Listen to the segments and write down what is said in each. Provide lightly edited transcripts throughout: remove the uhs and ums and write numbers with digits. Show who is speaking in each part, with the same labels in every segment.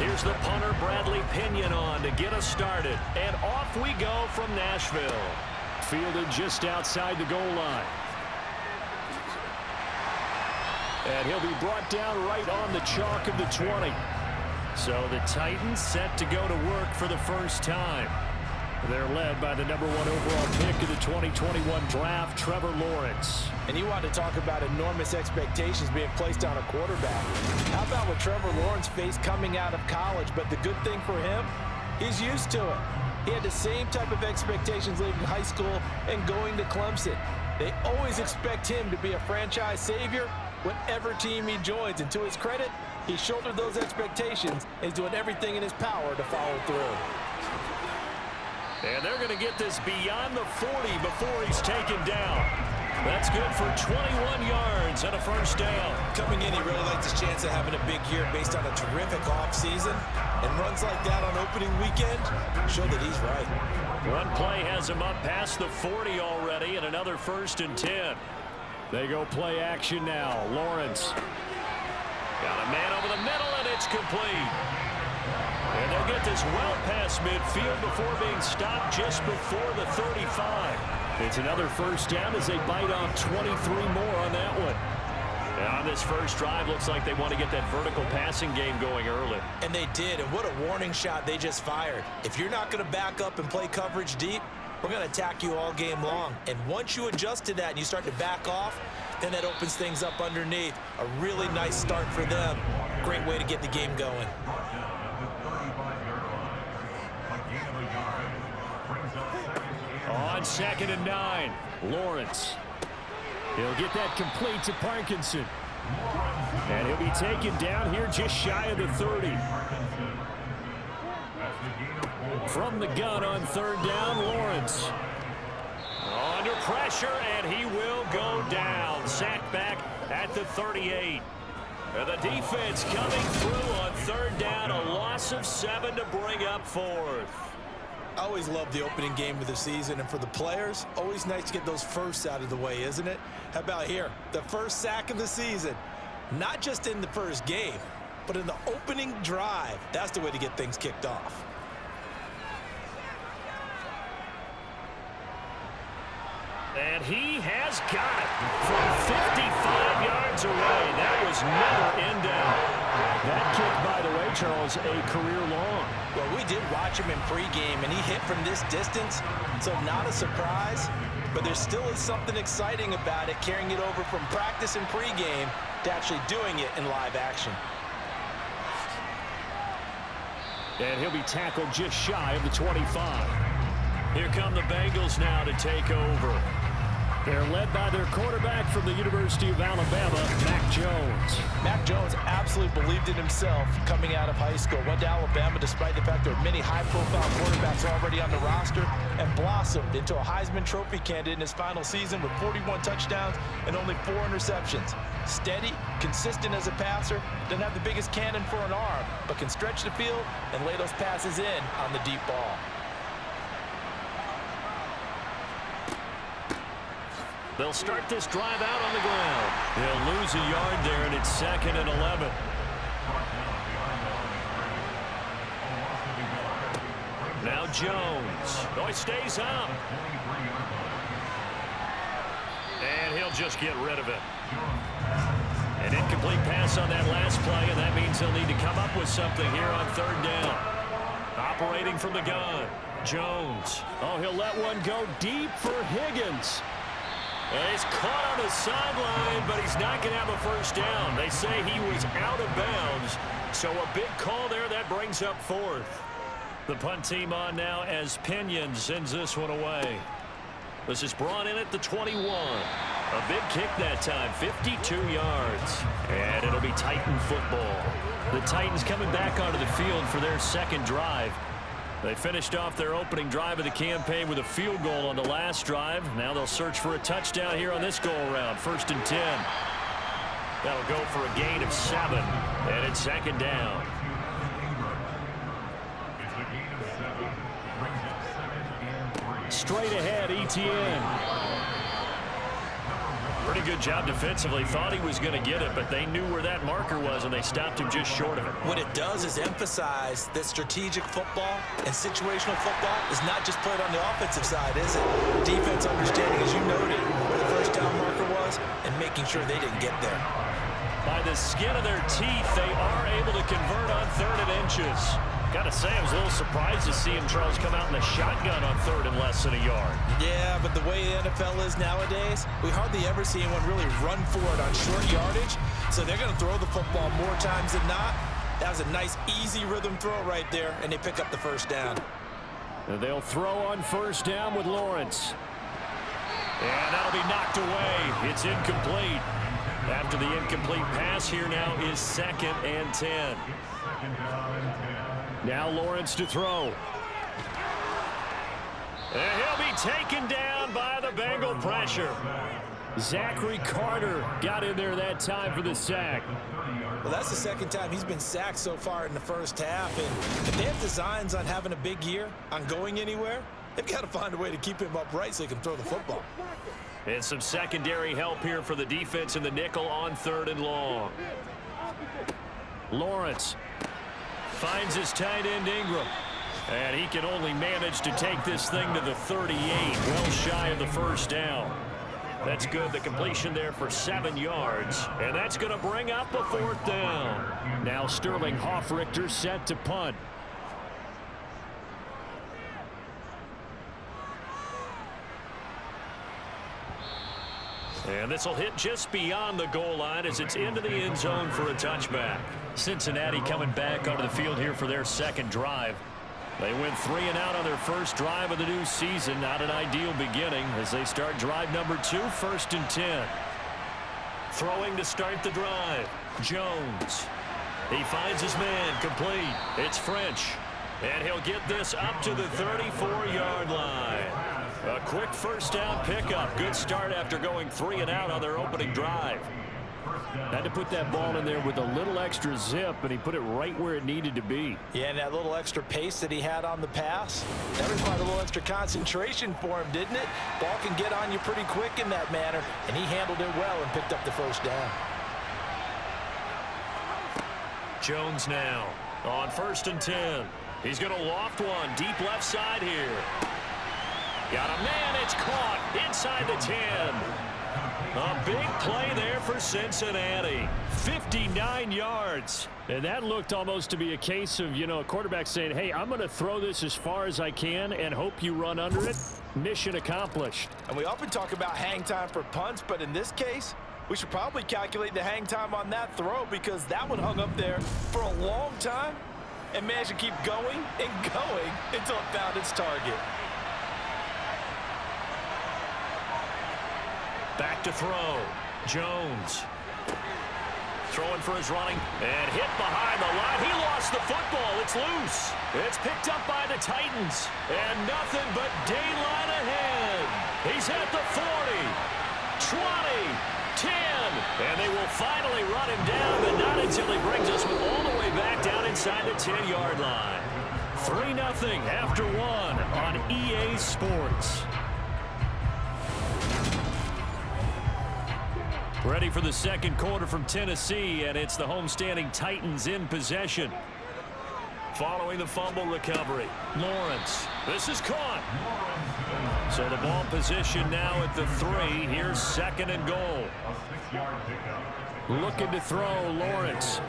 Speaker 1: Here's the punter, Bradley Pinion, on to get us started. And off we go from Nashville. Fielded just outside the goal line. And he'll be brought down right on the chalk of the 20. So the Titans set to go to work for the first time. They're led by the #1 overall pick of the 2021 draft, Trevor Lawrence.
Speaker 2: And you want to talk about enormous expectations being placed on a quarterback. How about what Trevor Lawrence faced coming out of college? But the good thing for him, he's used to it. He had the same type of expectations leaving high school and going to Clemson. They always expect him to be a franchise savior whatever team he joins. And to his credit, he shouldered those expectations and is doing everything in his power to follow through.
Speaker 1: And they're going to get this beyond the 40 before he's taken down. That's good for 21 yards and a first down.
Speaker 2: Coming in, he really likes his chance of having a big year based on a terrific offseason. And runs like that on opening weekend show that he's right.
Speaker 1: One play has him up past the 40 already, and another 1st and 10. They go play action now. Lawrence. Got a man over the middle, and it's complete. And they'll get this well past midfield before being stopped just before the 35. It's another first down as they bite off 23 more on that one. And on this first drive, looks like they want to get that vertical passing game going early.
Speaker 2: And they did, and what a warning shot they just fired. If you're not going to back up and play coverage deep, we're going to attack you all game long. And once you adjust to that and you start to back off, then that opens things up underneath. A really nice start for them. Great way to get the game going.
Speaker 1: On 2nd and 9, Lawrence. He'll get that complete to Parkinson. And he'll be taken down here just shy of the 30. From the gun on 3rd down, Lawrence. Under pressure, and he will go down. Sacked back at the 38. And the defense coming through on 3rd down. A loss of 7 to bring up 4th.
Speaker 2: I always love the opening game of the season, and for the players, always nice to get those firsts out of the way, isn't it? How about here? The first sack of the season. Not just in the first game, but in the opening drive. That's the way to get things kicked off.
Speaker 1: And he has got it from 55 yards away. That was never in doubt. That kick, by the way, Charles, a career long.
Speaker 2: Well, we did watch him in pregame, and he hit from this distance, so not a surprise. But there still is something exciting about it, carrying it over from practice and pregame to actually doing it in live action.
Speaker 1: And he'll be tackled just shy of the 25. Here come the Bengals now to take over. They're led by their quarterback from the University of Alabama, Mac Jones.
Speaker 2: Mac Jones absolutely believed in himself coming out of high school. Went to Alabama despite the fact there are many high-profile quarterbacks already on the roster, and blossomed into a Heisman Trophy candidate in his final season with 41 touchdowns and only 4 interceptions. Steady, consistent as a passer, doesn't have the biggest cannon for an arm, but can stretch the field and lay those passes in on the deep ball.
Speaker 1: They'll start this drive out on the ground. They'll lose a yard there, and it's 2nd and 11. Now Jones. Oh, he stays up. And he'll just get rid of it. An incomplete pass on that last play, and that means he'll need to come up with something here on 3rd down. Operating from the gun, Jones. Oh, he'll let one go deep for Higgins. And he's caught on the sideline, but he's not going to have a first down. They say he was out of bounds, so a big call there. That brings up 4th. The punt team on now as Pinion sends this one away. This is brought in at the 21. A big kick that time, 52 yards. And it'll be Titan football. The Titans coming back onto the field for their 2nd drive. They finished off their opening drive of the campaign with a field goal on the last drive. Now they'll search for a touchdown here on this go-around. 1st and 10. That'll go for a gain of 7. And it's 2nd down. Straight ahead, Etienne. Pretty good job defensively. Thought he was going to get it, but they knew where that marker was, and they stopped him just short of it.
Speaker 2: What it does is emphasize that strategic football and situational football is not just played on the offensive side, is it? Defense understanding, as you noted, where the first down marker was and making sure they didn't get there.
Speaker 1: By the skin of their teeth, they are able to convert on 3rd and inches. Got to say, I was a little surprised to see him, Charles, come out in the shotgun on 3rd and less than a yard.
Speaker 2: Yeah, but the way the NFL is nowadays, we hardly ever see anyone really run for it on short yardage. So they're going to throw the football more times than not. That was a nice, easy rhythm throw right there, and they pick up the first down.
Speaker 1: And they'll throw on 1st down with Lawrence. And that'll be knocked away. It's incomplete. After the incomplete pass, here now is 2nd and 10. Now Lawrence to throw. And he'll be taken down by the Bengal pressure. Zachary Carter got in there that time for the sack.
Speaker 2: Well, that's the 2nd time he's been sacked so far in the first half. And if they have designs on having a big year, on going anywhere, they've got to find a way to keep him upright so he can throw the football.
Speaker 1: And some secondary help here for the defense in the nickel on 3rd and long. Lawrence finds his tight end Ingram. And he can only manage to take this thing to the 38, well shy of the first down. That's good. The completion there for 7 yards. And that's going to bring up a 4th down. Now Sterling Hoffrichter set to punt. And this will hit just beyond the goal line as it's into the end zone for a touchback. Cincinnati coming back onto the field here for their 2nd drive. They went 3 and out on their first drive of the new season. Not an ideal beginning as they start drive number 2, 1st and 10. Throwing to start the drive. Jones. He finds his man complete. It's French. And he'll get this up to the 34-yard line. A quick 1st down pickup. Good start after going 3 and out on their opening drive. Had to put that ball in there with a little extra zip, and he put it right where it needed to be.
Speaker 2: Yeah, and that little extra pace that he had on the pass, that required a little extra concentration for him, didn't it? Ball can get on you pretty quick in that manner, and he handled it well and picked up the 1st down.
Speaker 1: Jones now on 1st and 10. He's going to loft one deep left side here. Got a man, it's caught inside the 10. A big play there for Cincinnati. 59 yards. And that looked almost to be a case of, a quarterback saying, hey, I'm going to throw this as far as I can and hope you run under it. Mission accomplished.
Speaker 2: And we often talk about hang time for punts, but in this case, we should probably calculate the hang time on that throw because that one hung up there for a long time and managed to keep going and going until it found its target.
Speaker 1: Back to throw. Jones. Throwing for his running. And hit behind the line. He lost the football. It's loose. It's picked up by the Titans. And nothing but daylight ahead. He's at the 40. 20. 10. And they will finally run him down, but not until he brings us all the way back down inside the 10-yard line. 3-0 after 1 on EA Sports. Ready for the 2nd quarter from Tennessee, and it's the homestanding Titans in possession. Following the fumble recovery, Lawrence. This is caught. So the ball position now at the 3. Here's 2nd and goal. Looking to throw, Lawrence.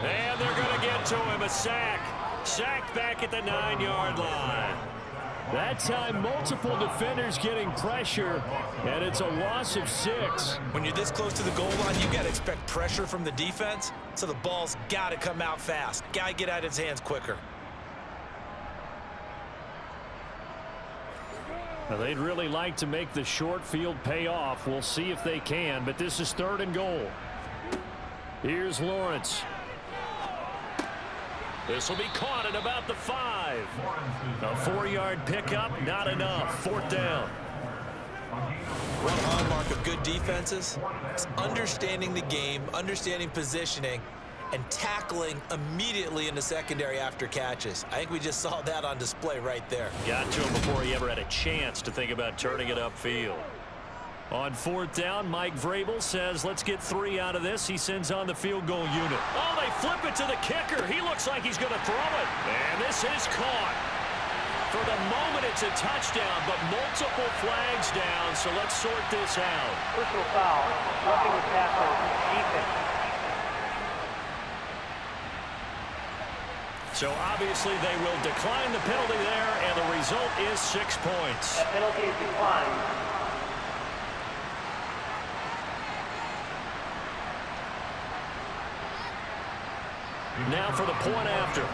Speaker 1: And they're going to get to him. A sack. Sacked back at the 9-yard line. That time, multiple defenders getting pressure, and it's a loss of 6.
Speaker 2: When you're this close to the goal line, you got to expect pressure from the defense, so the ball's got to come out fast. Got to get out of his hands quicker.
Speaker 1: Now, they'd really like to make the short field pay off. We'll see if they can, but this is 3rd and goal. Here's Lawrence. This will be caught at about the 5. A 4-yard pickup, not enough. 4th down.
Speaker 2: One hallmark of good defenses is understanding the game, understanding positioning, and tackling immediately in the secondary after catches. I think we just saw that on display right there.
Speaker 1: Got to him before he ever had a chance to think about turning it upfield. On fourth down, Mike Vrabel says, let's get 3 out of this. He sends on the field goal unit. Oh, they flip it to the kicker. He looks like he's going to throw it. And this is caught. For the moment, it's a touchdown, but multiple flags down, so let's sort this out.
Speaker 3: Personal foul, roughing the passer, defense.
Speaker 1: So obviously they will decline the penalty there, and the result is 6 points.
Speaker 3: That penalty is declined.
Speaker 1: Now for the point after.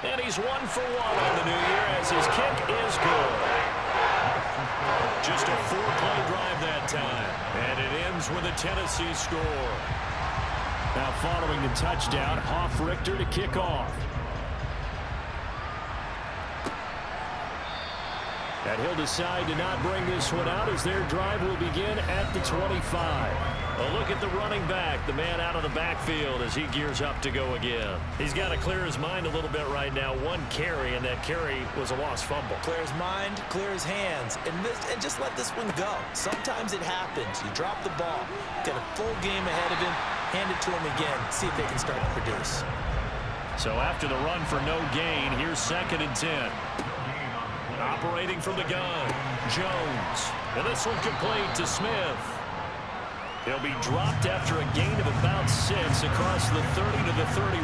Speaker 1: And he's 1 for 1 on the new year as his kick is good. Just a 4-play drive that time. And it ends with a Tennessee score. Now following the touchdown, Richter to kick off. And he'll decide to not bring this one out as their drive will begin at the 25. A look at the running back, the man out of the backfield as he gears up to go again. He's got to clear his mind a little bit right now. 1 carry, and that carry was a lost fumble.
Speaker 2: Clear his mind, clear his hands, and just let this one go. Sometimes it happens. You drop the ball, get a full game ahead of him, hand it to him again, see if they can start to produce.
Speaker 1: So after the run for no gain, here's 2nd and 10. Operating from the gun, Jones. And this one complete to Smith. He'll be dropped after a gain of about 6 across the 30 to the 31.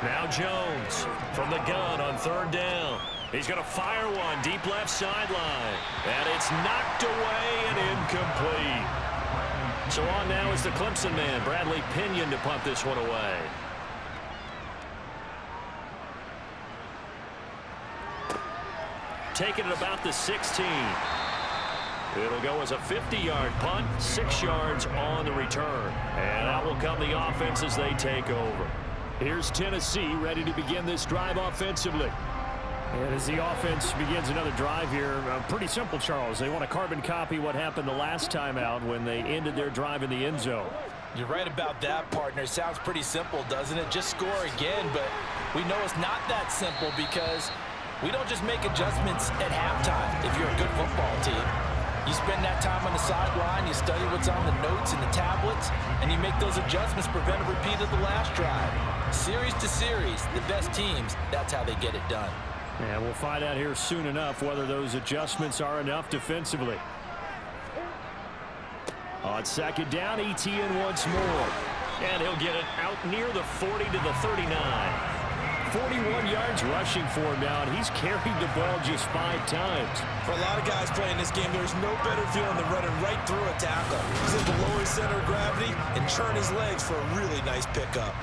Speaker 1: Now Jones from the gun on 3rd down. He's going to fire one deep left sideline. And it's knocked away and incomplete. So on now is the Clemson man, Bradley Pinion, to punt this one away. Taking it about the 16. It'll go as a 50-yard punt, 6 yards on the return. And out will come the offense as they take over. Here's Tennessee ready to begin this drive offensively.
Speaker 4: And as the offense begins another drive here, pretty simple, Charles. They want to carbon copy what happened the last time out when they ended their drive in the end zone.
Speaker 2: You're right about that, partner. Sounds pretty simple, doesn't it? Just score again, but we know it's not that simple because we don't just make adjustments at halftime if you're a good football team. You spend that time on the sideline, you study what's on the notes and the tablets, and you make those adjustments, prevent a repeat of the last drive. Series to series, the best teams, that's how they get it done.
Speaker 4: And we'll find out here soon enough whether those adjustments are enough defensively. On 2nd down, ETN once more.
Speaker 1: And he'll get it out near the 40 to the 39.
Speaker 4: 41 yards rushing for him now, and he's carried the ball just 5 times.
Speaker 2: For a lot of guys playing this game, there's no better feeling than running right through a tackle. He's able to lower his center of gravity and churn his legs for a really nice pickup.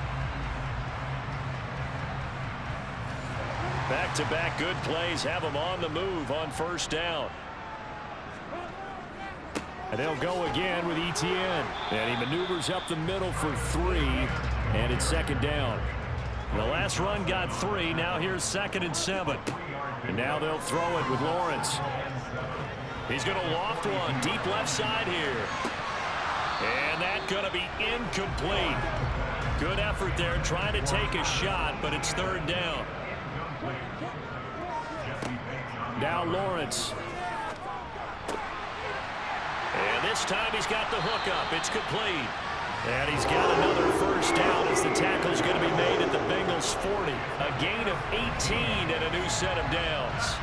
Speaker 1: Back-to-back good plays have him on the move on 1st down.
Speaker 4: And they'll go again with ETN. And he maneuvers up the middle for 3, and it's 2nd down.
Speaker 1: The last run got 3. Now here's 2nd and 7.
Speaker 4: And now they'll throw it with Lawrence.
Speaker 1: He's going to loft one deep left side here. And that's going to be incomplete. Good effort there trying to take a shot, but it's 3rd down.
Speaker 4: Now Lawrence.
Speaker 1: And this time he's got the hook up. It's complete. And he's got another 1st down as the tackle's going to be made at the Bengals 40. A gain of 18 and a new set of downs.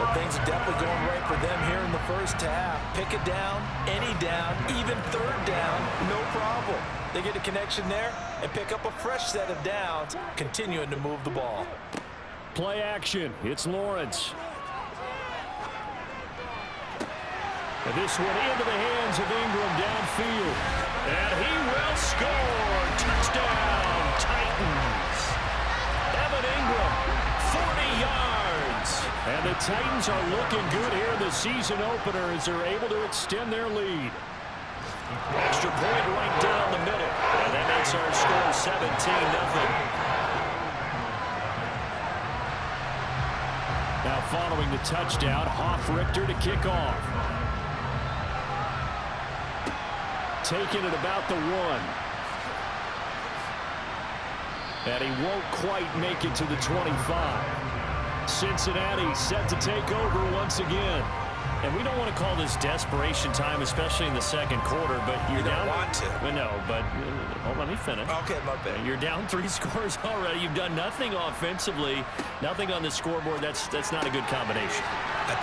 Speaker 2: Well, things are definitely going right for them here in the 1st half. Pick a down, any down, even 3rd down, no problem. They get a connection there and pick up a fresh set of downs, continuing to move the ball.
Speaker 4: Play action. It's Lawrence. And this one into the hands of Ingram downfield.
Speaker 1: And he will score. Touchdown, Titans. Evan Ingram, 40 yards.
Speaker 4: And the Titans are looking good here in the season opener as they're able to extend their lead.
Speaker 1: Extra point right down the middle. And that makes our score 17-0.
Speaker 4: Now following the touchdown, Richter to kick off. Taking it about the 1. And he won't quite make it to the 25. Cincinnati set to take over once again. And we don't want to call this desperation time, especially in the second quarter, but you're down.
Speaker 2: You don't want to.
Speaker 4: No, but hold on, let me finish.
Speaker 2: Okay, my bad.
Speaker 4: You're down 3 scores already. You've done nothing offensively, nothing on the scoreboard. That's not a good combination.
Speaker 2: I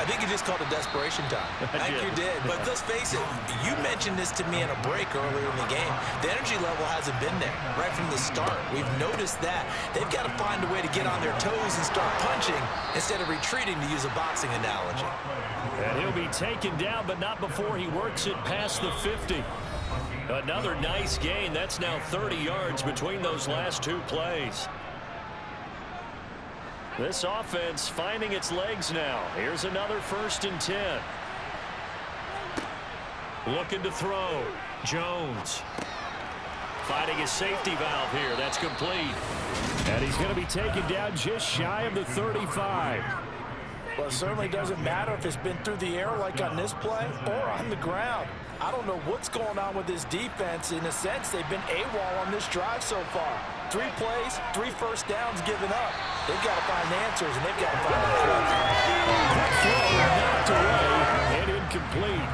Speaker 2: think you just called it desperation time. I think you did. But let's face it, you mentioned this to me in a break earlier in the game. The energy level hasn't been there right from the start. We've noticed that. They've got to find a way to get on their toes and start punching instead of retreating, to use a boxing analogy.
Speaker 4: And he'll be taken down, but not before he works it past the 50. Another nice gain. That's now 30 yards between those last 2 plays. This offense finding its legs now. Here's another 1st and 10. Looking to throw. Jones. Finding his safety valve here. That's complete. And he's going to be taken down just shy of the 35.
Speaker 2: Well, it certainly doesn't matter if it's been through the air like on this play or on the ground. I don't know what's going on with this defense. In a sense, they've been AWOL on this drive so far. 3 plays, 3 first downs given up. They've got to find answers, and they've got to find
Speaker 4: Knocked away and incomplete.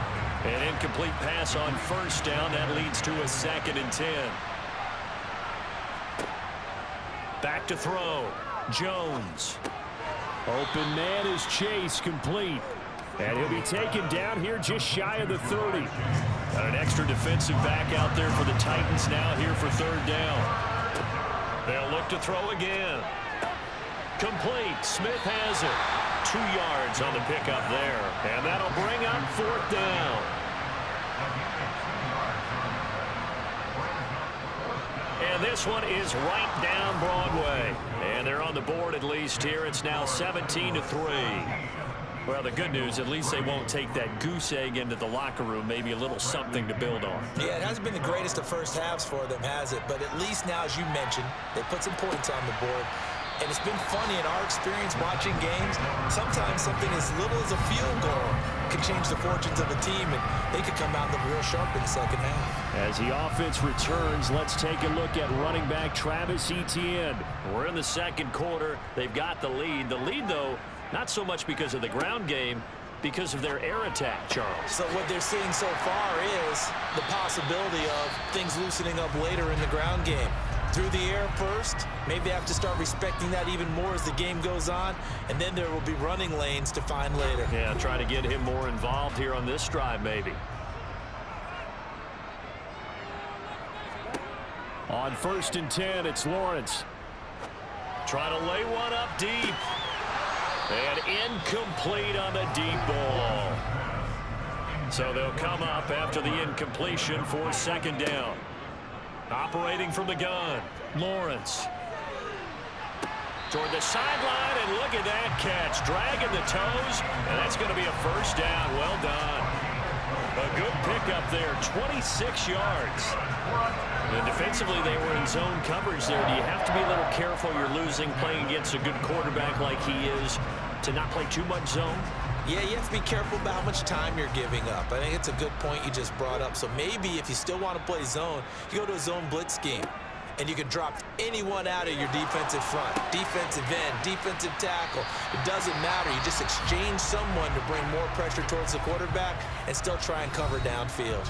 Speaker 4: An incomplete pass on 1st down. That leads to a 2nd and 10. Back to throw. Jones. Open man is Chase, complete. And he'll be taken down here just shy of the 30. Got an extra defensive back out there for the Titans now here for 3rd down. They'll look to throw again. Complete. Smith has it. 2 yards on the pickup there. And that'll bring up 4th down. And this one is right down Broadway. And they're on the board at least here. It's now 17-3. Well, the good news, at least they won't take that goose egg into the locker room. Maybe a little something to build on.
Speaker 2: Yeah, it hasn't been the greatest of first halves for them, has it? But at least now, as you mentioned, they put some points on the board. And it's been funny in our experience watching games. Sometimes something as little as a field goal can change the fortunes of a team, and they could come out real sharp in the second half.
Speaker 4: As the offense returns, let's take a look at running back Travis Etienne. We're in the second quarter. They've got the lead. The lead, though, not so much because of the ground game, because of their air attack, Charles.
Speaker 2: So what they're seeing so far is the possibility of things loosening up later in the ground game. Through the air first, maybe they have to start respecting that even more as the game goes on, and then there will be running lanes to find later.
Speaker 4: Yeah, try to get him more involved here on this drive, maybe. On 1st and 10, it's Lawrence. Try to lay one up deep. And incomplete on the deep ball. So they'll come up after the incompletion for 2nd down. Operating from the gun, Lawrence. Toward the sideline, and look at that catch. Dragging the toes, and that's going to be a 1st down. Well done. A good pickup there, 26 yards. And defensively, they were in zone coverage there. Do you have to be a little careful? You're losing, playing against a good quarterback like he is, to not play too much zone?
Speaker 2: Yeah, you have to be careful about how much time you're giving up. I think it's a good point you just brought up. So maybe if you still want to play zone, you go to a zone blitz scheme. And you can drop anyone out of your defensive front, defensive end, defensive tackle. It doesn't matter. You just exchange someone to bring more pressure towards the quarterback and still try and cover downfield.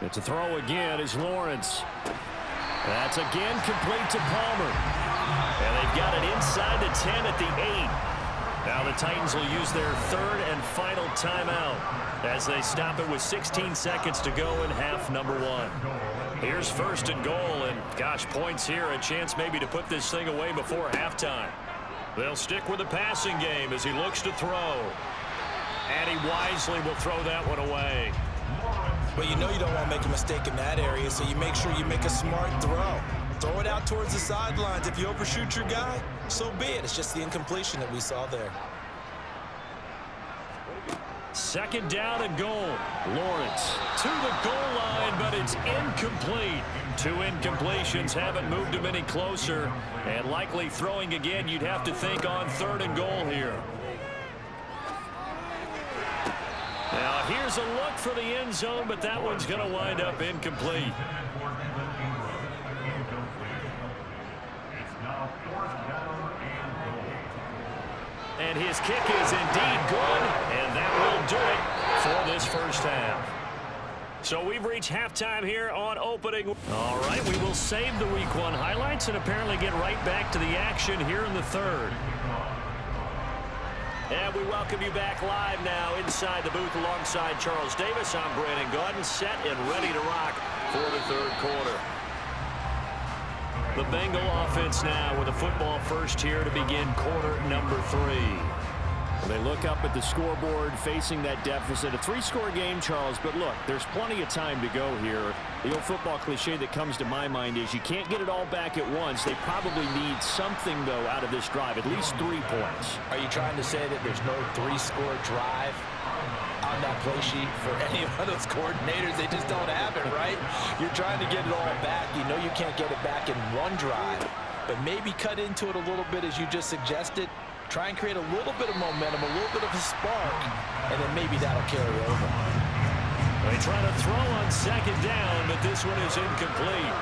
Speaker 4: It's a throw again is Lawrence. That's again complete to Palmer. And they've got it inside the 10 at the 8. Now the Titans will use their 3rd and final timeout as they stop it with 16 seconds to go in half number 1. Here's 1st and goal, and gosh, points here, a chance maybe to put this thing away before halftime. They'll stick with the passing game as he looks to throw. And he wisely will throw that one away.
Speaker 2: But you know you don't want to make a mistake in that area, so you make sure you make a smart throw. Throw it out towards the sidelines. If you overshoot your guy, so be it. It's just the incompletion that we saw there.
Speaker 4: 2nd down and goal. Lawrence to the goal line, but it's incomplete. 2 incompletions haven't moved him any closer. And likely throwing again, you'd have to think on 3rd and goal here.
Speaker 1: Now here's a look for the end zone, but that one's going to wind up incomplete. And his kick is indeed good, and that will do it for this first half. So we've reached halftime here on opening. All right, we will save the Week 1 highlights and apparently get right back to the action here in the third. And we welcome you back live now inside the booth alongside Charles Davis. I'm Brandon Gaudin, set and ready to rock for the third quarter. The Bengal offense now with a football first here to begin quarter number 3.
Speaker 4: They look up at the scoreboard facing that deficit. A 3-score game, Charles, but look, there's plenty of time to go here. The old football cliche that comes to my mind is you can't get it all back at once. They probably need something, though, out of this drive, at least 3 points.
Speaker 2: Are you trying to say that there's no 3-score drive on that play sheet for any of those coordinators? They just don't have it, right? You're trying to get it all back. You know you can't get it back in one drive, but maybe cut into it a little bit as you just suggested. Try and create a little bit of momentum, a little bit of a spark, and then maybe that'll carry over.
Speaker 1: They try to throw on second down, but this one is incomplete.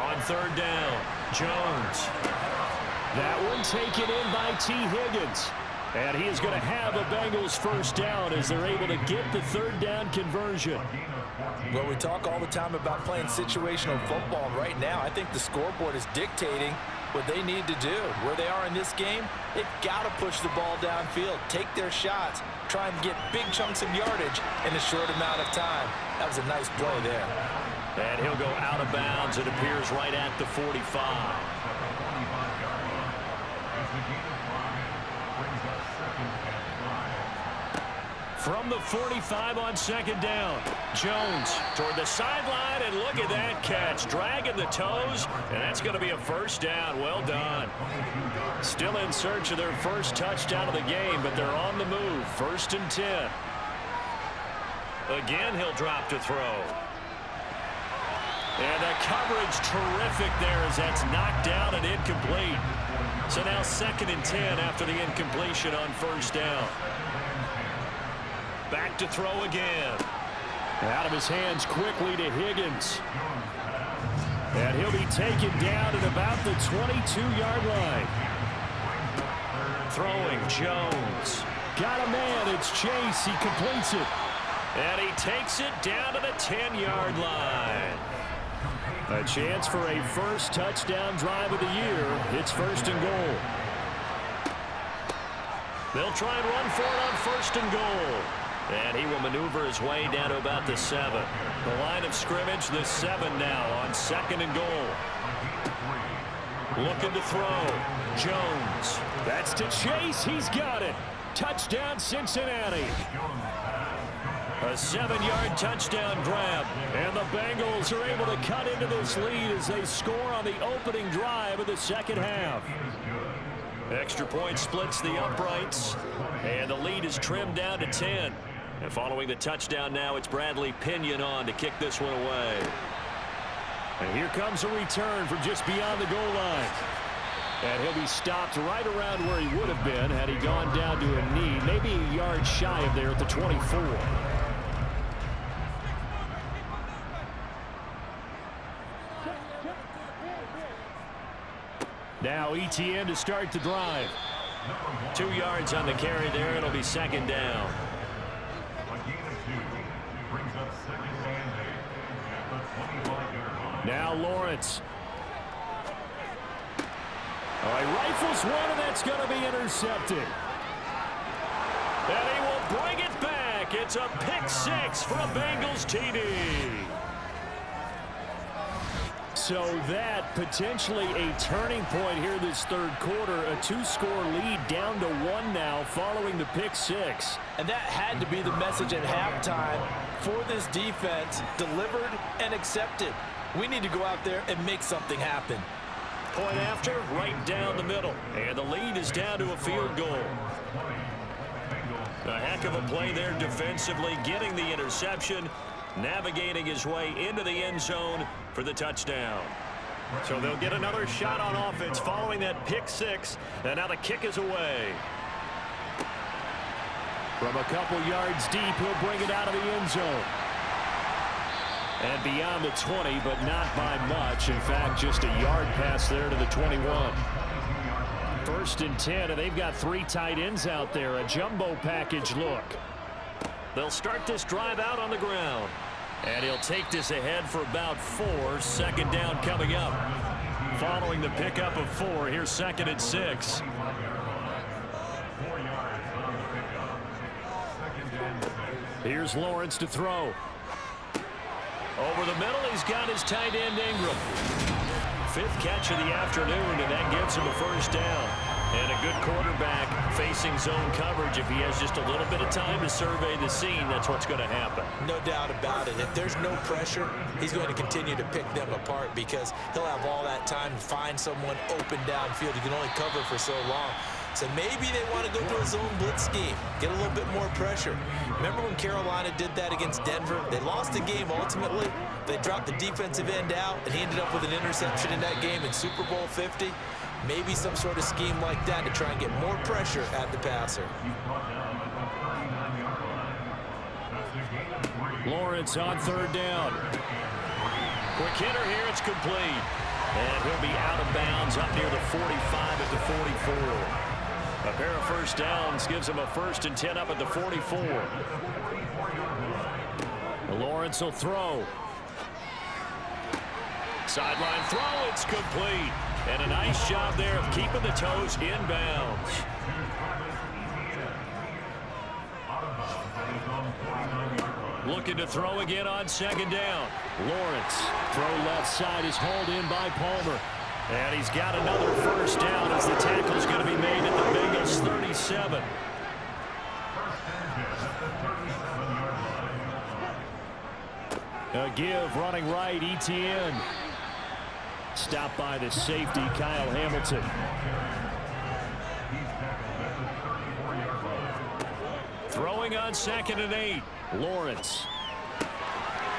Speaker 1: On third down, Jones.
Speaker 4: That one taken in by T. Higgins.
Speaker 1: And he is going to have a Bengals first down as they're able to get the third down conversion.
Speaker 2: Well, we talk all the time about playing situational football. Right now, I think the scoreboard is dictating what they need to do. Where they are in this game, they've got to push the ball downfield, take their shots, try and get big chunks of yardage in a short amount of time. That was a nice play there.
Speaker 1: And he'll go out of bounds. It appears right at the 45. From the 45 on second down, Jones toward the sideline, and look at that catch. Dragging the toes, and that's going to be a first down. Well done. Still in search of their first touchdown of the game, but they're on the move. 1st and 10. Again, he'll drop to throw. And the coverage terrific there as that's knocked down and incomplete. So now 2nd and 10 after the incompletion on first down. Back to throw again.
Speaker 4: Out of his hands quickly to Higgins. And he'll be taken down at about the 22-yard line.
Speaker 1: Throwing Jones.
Speaker 4: Got a man. It's Chase. He completes it.
Speaker 1: And he takes it down to the 10-yard line.
Speaker 4: A chance for a first touchdown drive of the year. It's 1st and goal.
Speaker 1: They'll try and run for it on 1st and goal. And he will maneuver his way down to about the 7. The line of scrimmage, the 7 now on 2nd and goal. Looking to throw. Jones.
Speaker 4: That's to Chase. He's got it. Touchdown, Cincinnati.
Speaker 1: A 7-yard touchdown grab.
Speaker 4: And the Bengals are able to cut into this lead as they score on the opening drive of the second half.
Speaker 1: Extra point splits the uprights. And the lead is trimmed down to 10. And following the touchdown now, it's Bradley Pinion on to kick this one away.
Speaker 4: And here comes a return from just beyond the goal line. And he'll be stopped right around where he would have been had he gone down to a knee, maybe a yard shy of there at the 24. Now ETN to start the drive.
Speaker 1: 2 yards on the carry there. It'll be 2nd down.
Speaker 4: Now Lawrence. All right, rifles one, and that's going to be intercepted.
Speaker 1: And he will bring it back. It's a pick 6 for a Bengals TD.
Speaker 4: So that potentially a turning point here this third quarter. A 2-score lead down to 1 now following the pick 6.
Speaker 2: And that had to be the message at halftime for this defense. Delivered and accepted. We need to go out there and make something happen.
Speaker 1: Point after, right down the middle. And the lead is down to a field goal. A heck of a play there defensively, getting the interception, navigating his way into the end zone for the touchdown. So they'll get another shot on offense following that pick 6. And now the kick is away.
Speaker 4: From a couple yards deep, he'll bring it out of the end zone. And beyond the 20, but not by much. In fact, just a yard pass there to the 21. First and 10, and they've got 3 tight ends out there. A jumbo package look. They'll start this drive out on the ground. And he'll take this ahead for about 4. Second down coming up. Following the pickup of 4, here's second and 6. Here's Lawrence to throw. Over the middle, he's got his tight end Ingram. 5th catch of the afternoon, and that gives him a first down. And a good quarterback facing zone coverage. If he has just a little bit of time to survey the scene, that's what's going to happen.
Speaker 2: No doubt about it. If there's no pressure, he's going to continue to pick them apart because he'll have all that time to find someone open downfield. He can only cover for so long. So maybe they want to go to a zone blitz scheme, get a little bit more pressure. Remember when Carolina did that against Denver? They lost the game ultimately. They dropped the defensive end out, and he ended up with an interception in that game in Super Bowl 50. Maybe some sort of scheme like that to try and get more pressure at the passer.
Speaker 4: Lawrence on third down. Quick hitter here, it's complete. And he'll be out of bounds up near the 45 at the 44. A pair of first downs gives him a 1st and 10 up at the 44. Lawrence will throw. Sideline throw, it's complete. And a nice job there of keeping the toes inbounds. Looking to throw again on second down. Lawrence, throw left side is hauled in by Palmer. And he's got another first down as the tackle's going to be made at the Bengals 37. A give running right, ETN. Stopped by the safety, Kyle Hamilton. Throwing on 2nd and 8. Lawrence.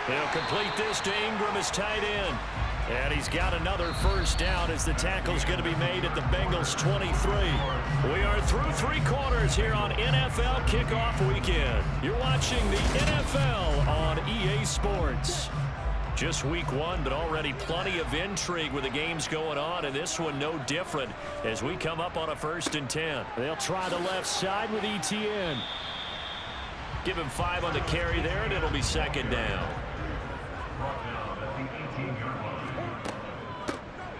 Speaker 4: He'll complete this to Ingram as tight end. And he's got another first down as the tackle's going to be made at the Bengals 23. We are through 3 quarters here on NFL Kickoff Weekend. You're watching the NFL on EA Sports. Just week 1, but already plenty of intrigue with the games going on, and this one no different as we come up on a 1st and 10. They'll try the left side with ETN. Give him 5 on the carry there, and it'll be second down.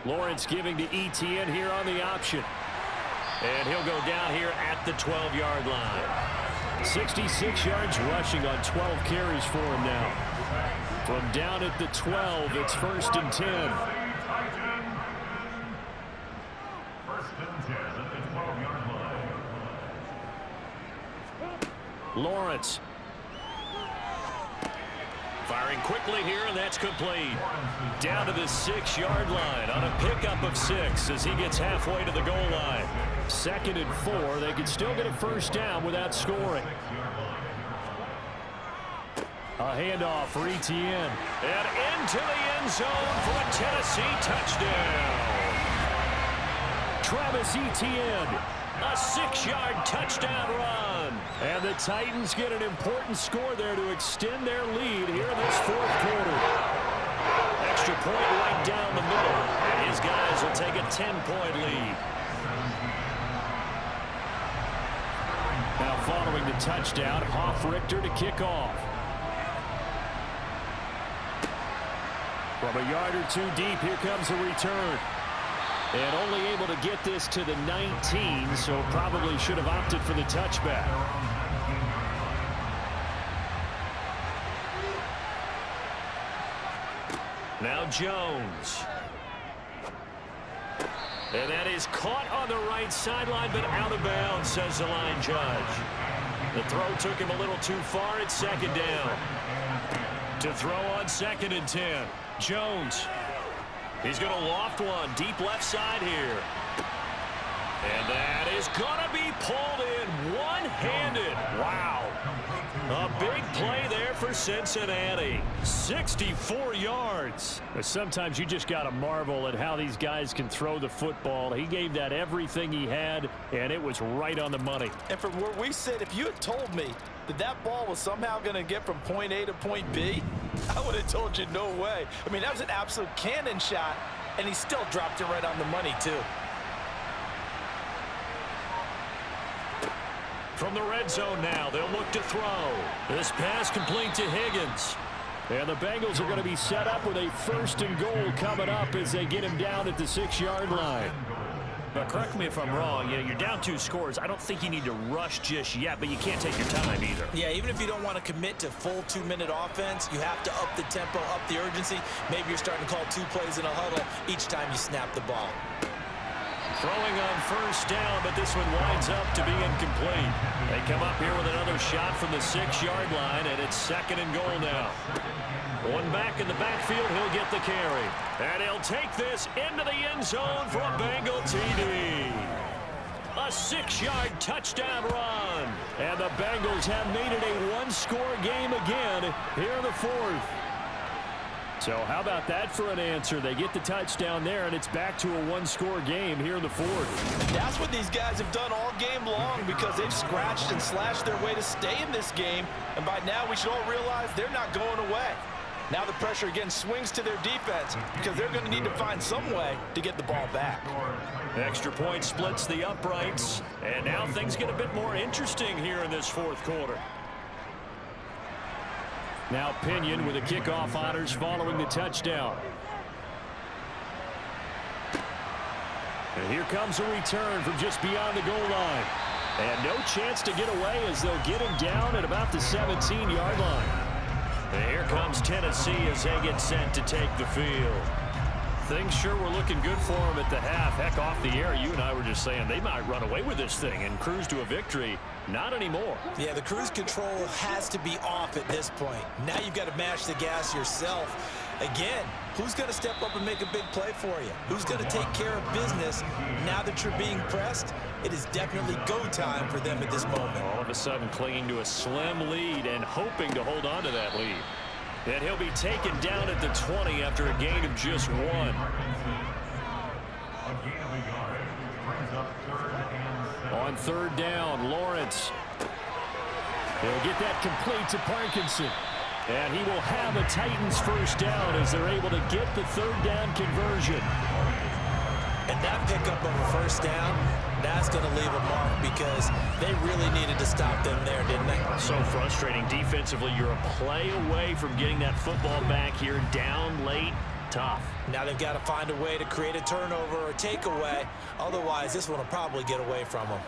Speaker 4: Lawrence giving to ETN here on the option. And he'll go down here at the 12-yard line. 66 yards rushing on 12 carries for him now. From down at the 12, it's 1st and 10. Lawrence. Firing quickly here, and that's complete. Down to the 6-yard line on a pickup of 6 as he gets halfway to the goal line. 2nd and 4. They could still get a first down without scoring. A handoff for ETN. And into the end zone for a Tennessee touchdown. Travis Etienne. A 6-yard touchdown run. And the Titans get an important score there to extend their lead here in this 4th quarter. Extra point right down the middle. And his guys will take a 10-point lead. Now following the touchdown, Hoff-Richter to kick off. From a yard or 2 deep, here comes a return. And only able to get this to the 19, so probably should have opted for the touchback. Now Jones. And that is caught on the right sideline, but out of bounds, says the line judge. The throw took him a little too far at second down. To throw on 2nd and 10. Jones. He's going to loft one deep left side here. And that is going to be pulled in one-handed. Wow.
Speaker 1: A big play there for Cincinnati. 64 yards.
Speaker 4: Sometimes you just got to marvel at how these guys can throw the football. He gave that everything he had, and it was right on the money.
Speaker 2: And from where we sit, if you had told me that that ball was somehow going to get from point A to point B, I would have told you no way. I mean, that was an absolute cannon shot, and he still dropped it right on the money, too.
Speaker 1: From the red zone now, they'll look to throw. This pass complete to Higgins.
Speaker 4: And the Bengals are going to be set up with a 1st and goal coming up as they get him down at the 6-yard line.
Speaker 1: But correct me if I'm wrong, you're down 2 scores. I don't think you need to rush just yet, but you can't take your time either.
Speaker 2: Yeah, even if you don't want to commit to full 2-minute offense, you have to up the tempo, up the urgency. Maybe you're starting to call 2 plays in a huddle each time you snap the ball.
Speaker 1: Throwing on 1st down, but this one winds up to be incomplete. They come up here with another shot from the 6-yard line, and it's 2nd and goal now. One back in the backfield, he'll get the carry. And he'll take this into the end zone for a Bengal TD. A 6-yard touchdown run.
Speaker 4: And the Bengals have made it a 1-score game again here in the 4th. So how about that for an answer? They get the touchdown there, and it's back to a 1-score game here in the 4th.
Speaker 2: That's what these guys have done all game long because they've scratched and slashed their way to stay in this game. And by now, we should all realize they're not going away. Now the pressure again swings to their defense because they're going to need to find some way to get the ball back.
Speaker 1: Extra point splits the uprights, and now things get a bit more interesting here in this 4th quarter.
Speaker 4: Now Pinion with the kickoff honors following the touchdown. And here comes a return from just beyond the goal line. And no chance to get away as they'll get him down at about the 17-yard line.
Speaker 1: And here comes Tennessee as they get set to take the field. Things sure were looking good for them at the half. Heck, off the air, you and I were just saying they might run away with this thing and cruise to a victory. Not anymore.
Speaker 2: Yeah, the cruise control has to be off at this point. Now you've got to mash the gas yourself. Again, who's going to step up and make a big play for you? Who's going to take care of business now that you're being pressed? It is definitely go time for them at this moment.
Speaker 1: All of a sudden clinging to a slim lead and hoping to hold on to that lead. And he'll be taken down at the 20 after a gain of just 1.
Speaker 4: On 3rd down, Lawrence. He'll get that complete to Parkinson. And he will have a Titans 1st down as they're able to get the 3rd down conversion.
Speaker 2: And that pickup of a 1st down, that's going to leave a mark because they really needed to stop them there, didn't they?
Speaker 1: So frustrating defensively. You're a play away from getting that football back here, down late. Tough.
Speaker 2: Now they've got to find a way to create a turnover or takeaway. Otherwise, this one will probably get away from them.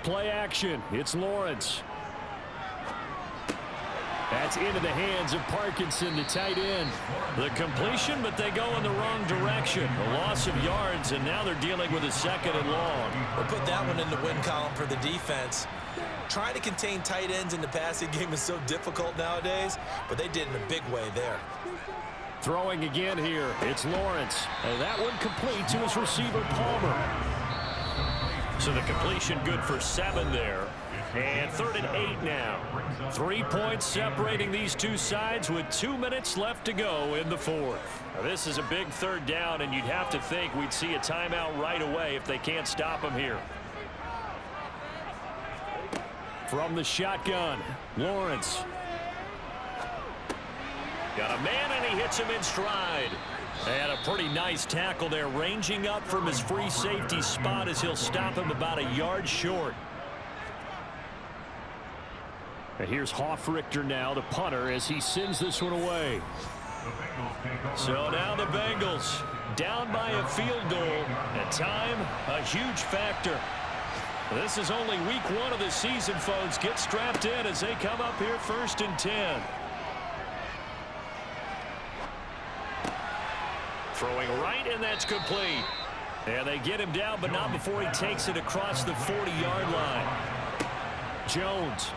Speaker 4: Play action. It's Lawrence. That's into the hands of Parkinson, the tight end.
Speaker 1: The completion, but they go in the wrong direction. A loss of yards, and now they're dealing with a 2nd and long.
Speaker 2: We'll put that one in the win column for the defense. Trying to contain tight ends in the passing game is so difficult nowadays, but they did in a big way there.
Speaker 4: Throwing again here. It's Lawrence. And that one complete to his receiver, Palmer.
Speaker 1: So the completion good for 7 there. And 3rd and 8 now. 3 points separating these two sides with 2 minutes left to go in the 4th. Now this is a big 3rd down, and you'd have to think we'd see a timeout right away if they can't stop them here.
Speaker 4: From the shotgun, Lawrence.
Speaker 1: Got a man, and he hits him in stride. And a pretty nice tackle there, ranging up from his free safety spot as he'll stop him about a yard short.
Speaker 4: And here's Hoffrichter now, the punter, as he sends this one away.
Speaker 1: So now the Bengals down by a field goal. At time, a huge factor. This is only week 1 of the season, folks. Get strapped in as they come up here 1st and 10. Throwing right, and that's complete. And they get him down, but not before he takes it across the 40-yard line.
Speaker 4: Jones.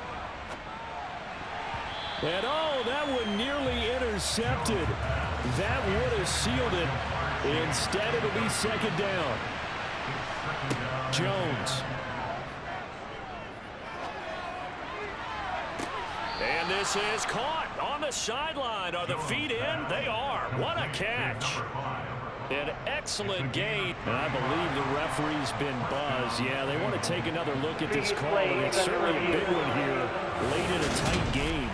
Speaker 4: And oh, that one nearly intercepted. That would have sealed it. Instead, it'll be 2nd down. Jones.
Speaker 1: And this is caught on the sideline. Are the feet in? They are. What a catch. An excellent game. And I believe the referee's been buzzed. Yeah, they want to take another look at this call. And it's certainly a big one here late in a tight game.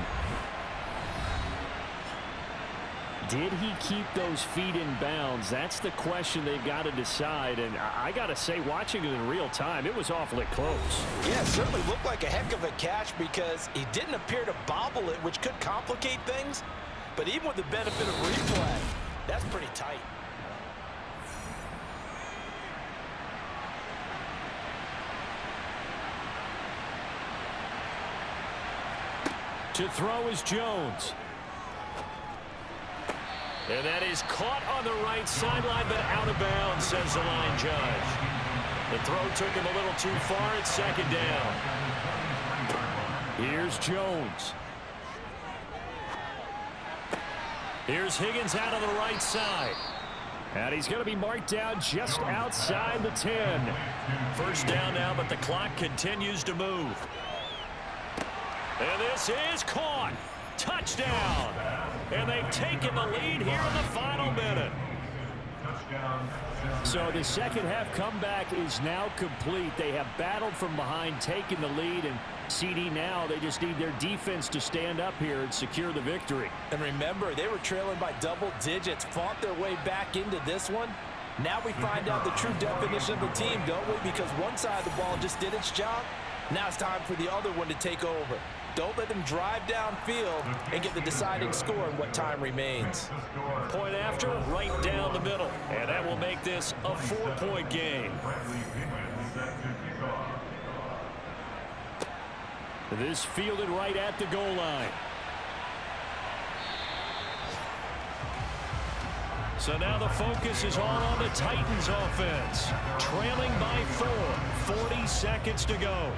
Speaker 1: Did he keep those feet in bounds? That's the question they've got to decide. And I got to say, watching it in real time, it was awfully close.
Speaker 2: Yeah, it certainly looked like a heck of a catch because he didn't appear to bobble it, which could complicate things. But even with the benefit of replay, that's pretty tight.
Speaker 1: To throw is Jones. And that is caught on the right sideline, but out of bounds, says the line judge. The throw took him a little too far. It's second down. Here's Jones. Here's Higgins out on the right side. And he's going to be marked down just outside the 10. First down now, but the clock continues to move. And this is caught. Touchdown. And they've taken the lead here in the final minute.
Speaker 4: So the second half comeback is now complete. They have battled from behind, taken the lead, and CD now, they just need their defense to stand up here and secure the victory.
Speaker 2: And remember, they were trailing by double digits, fought their way back into this one. Now we find out the true definition of the team, don't we? Because one side of the ball just did its job. Now it's time for the other one to take over. Don't let them drive downfield and get the deciding score in what time remains.
Speaker 1: Point after, right down the middle. And that will make this a 4-point game.
Speaker 4: This fielded right at the goal line.
Speaker 1: So now the focus is on the Titans offense. Trailing by 4, 40 seconds to go.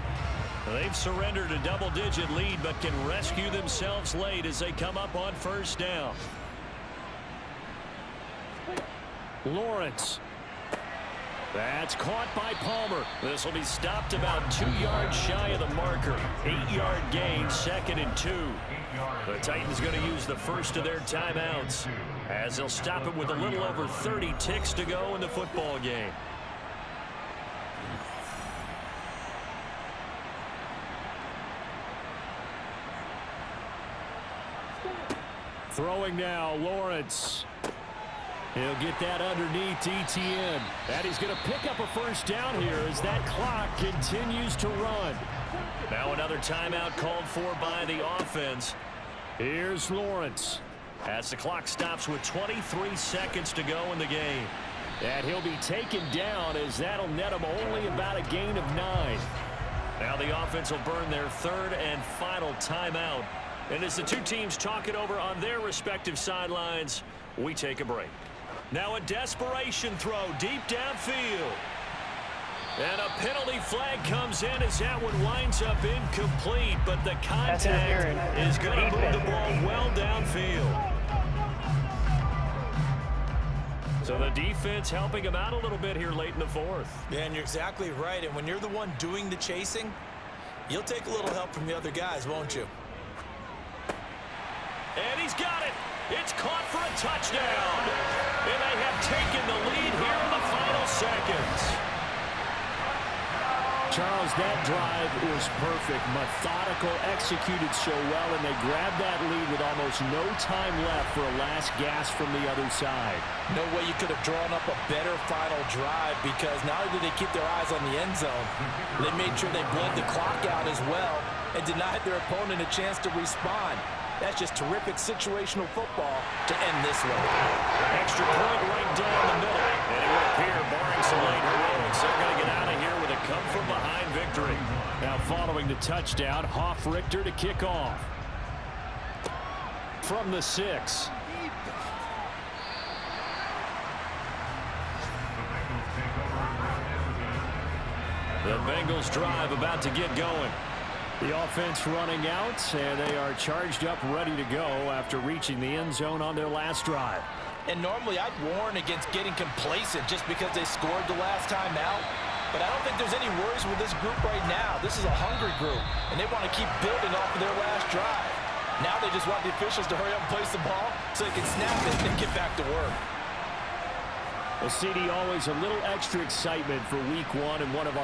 Speaker 1: They've surrendered a double-digit lead, but can rescue themselves late as they come up on first down.
Speaker 4: Lawrence.
Speaker 1: That's caught by Palmer. This will be stopped about 2 yards shy of the marker. 8-yard gain, 2nd and 2. The Titans going to use the first of their timeouts as they'll stop it with a little over 30 ticks to go in the football game.
Speaker 4: Throwing now, Lawrence. He'll get that underneath ETN. And he's going to pick up a first down here as that clock continues to run.
Speaker 1: Now another timeout called for by the offense.
Speaker 4: Here's Lawrence.
Speaker 1: As the clock stops with 23 seconds to go in the game.
Speaker 4: And he'll be taken down as that'll net him only about a gain of 9.
Speaker 1: Now the offense will burn their third and final timeout. And as the two teams talk it over on their respective sidelines, we take a break. Now a desperation throw deep downfield. And a penalty flag comes in as that one winds up incomplete, but the contact is going to move the ball well downfield. So the defense helping him out a little bit here late in the fourth.
Speaker 2: Yeah, and you're exactly right. And when you're the one doing the chasing, you'll take a little help from the other guys, won't you?
Speaker 1: And he's got it. It's caught for a touchdown. And they have taken the lead here in the final seconds.
Speaker 4: Charles, that drive was perfect. Methodical, executed so well, and they grabbed that lead with almost no time left for a last gasp from the other side.
Speaker 2: No way you could have drawn up a better final drive because not only did they keep their eyes on the end zone, they made sure they bled the clock out as well and denied their opponent a chance to respond. That's just terrific situational football to end this one.
Speaker 1: Extra point right down the middle. And it would appear, barring some late heroics, they're going to get out of here with a come-from-behind victory.
Speaker 4: Now following the touchdown, Richter to kick off. From the 6.
Speaker 1: The Bengals drive about to get going.
Speaker 4: The offense running out, and they are charged up, ready to go after reaching the end zone on their last drive.
Speaker 2: And normally I'd warn against getting complacent just because they scored the last time out. But I don't think there's any worries with this group right now. This is a hungry group, and they want to keep building off of their last drive. Now they just want the officials to hurry up and place the ball so they can snap it and get back to work.
Speaker 4: Well, CD, always a little extra excitement for week one and one of our